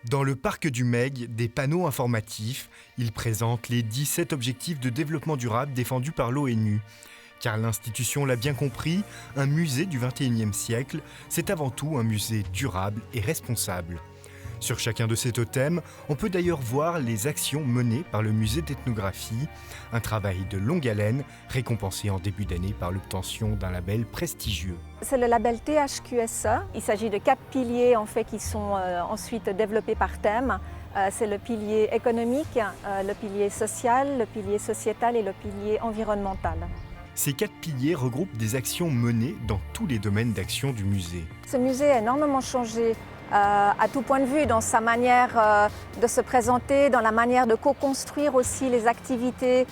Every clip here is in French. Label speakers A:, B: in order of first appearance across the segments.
A: Dans le parc du Meg, des panneaux informatifs, ils présentent les 17 objectifs de développement durable défendus par l'ONU. Car l'institution l'a bien compris, un musée du XXIe siècle, c'est avant tout un musée durable et responsable. Sur chacun de ces totems, on peut d'ailleurs voir les actions menées par le musée d'ethnographie, un travail de longue haleine récompensé en début d'année par l'obtention d'un label prestigieux.
B: C'est le label THQSE. Il s'agit de 4 piliers qui sont ensuite développés par thème. C'est le pilier économique, le pilier social, le pilier sociétal et le pilier environnemental.
A: Ces 4 piliers regroupent des actions menées dans tous les domaines d'action du musée.
B: Ce musée a énormément changé à tout point de vue, dans sa manière de se présenter, dans la manière de co-construire aussi les activités,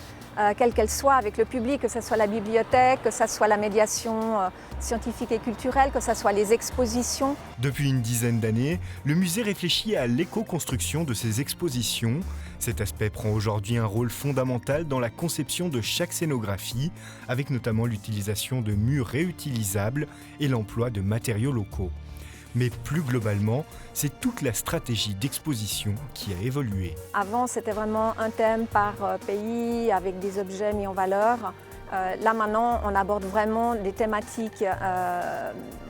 B: quelles qu'elles soient, avec le public, que ce soit la bibliothèque, que ce soit la médiation scientifique et culturelle, que ce soit les expositions.
A: Depuis une dizaine d'années, le musée réfléchit à l'éco-construction de ses expositions. Cet aspect prend aujourd'hui un rôle fondamental dans la conception de chaque scénographie, avec notamment l'utilisation de murs réutilisables et l'emploi de matériaux locaux. Mais plus globalement, c'est toute la stratégie d'exposition qui a évolué.
B: Avant, c'était vraiment un thème par pays, avec des objets mis en valeur. Là, maintenant, on aborde vraiment des thématiques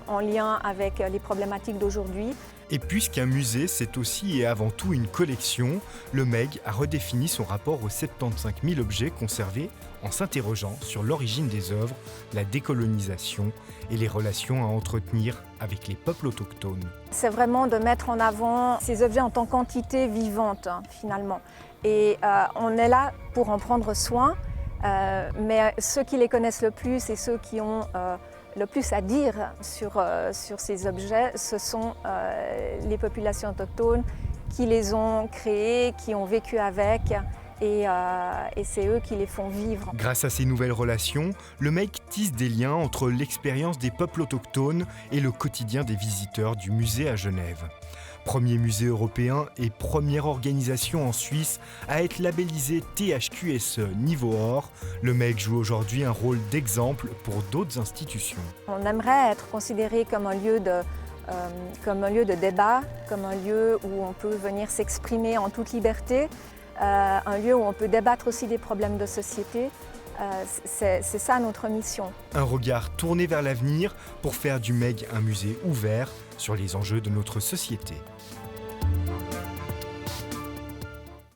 B: en lien avec les problématiques d'aujourd'hui.
A: Et puisqu'un musée, c'est aussi et avant tout une collection, le MEG a redéfini son rapport aux 75 000 objets conservés en s'interrogeant sur l'origine des œuvres, la décolonisation et les relations à entretenir avec les peuples autochtones.
B: C'est vraiment de mettre en avant ces objets en tant qu'entité vivante, finalement. Et on est là pour en prendre soin, mais ceux qui les connaissent le plus et ceux qui ont le plus à dire sur ces objets, ce sont les populations autochtones qui les ont créés, qui ont vécu avec, et c'est eux qui les font vivre.
A: Grâce à ces nouvelles relations, le MEG tisse des liens entre l'expérience des peuples autochtones et le quotidien des visiteurs du musée à Genève. Premier musée européen et première organisation en Suisse à être labellisé THQSE niveau or, le MEG joue aujourd'hui un rôle d'exemple pour d'autres institutions.
B: On aimerait être considéré comme un lieu de débat, comme un lieu où on peut venir s'exprimer en toute liberté, un lieu où on peut débattre aussi des problèmes de société. C'est ça notre mission.
A: Un regard tourné vers l'avenir pour faire du MEG un musée ouvert sur les enjeux de notre société.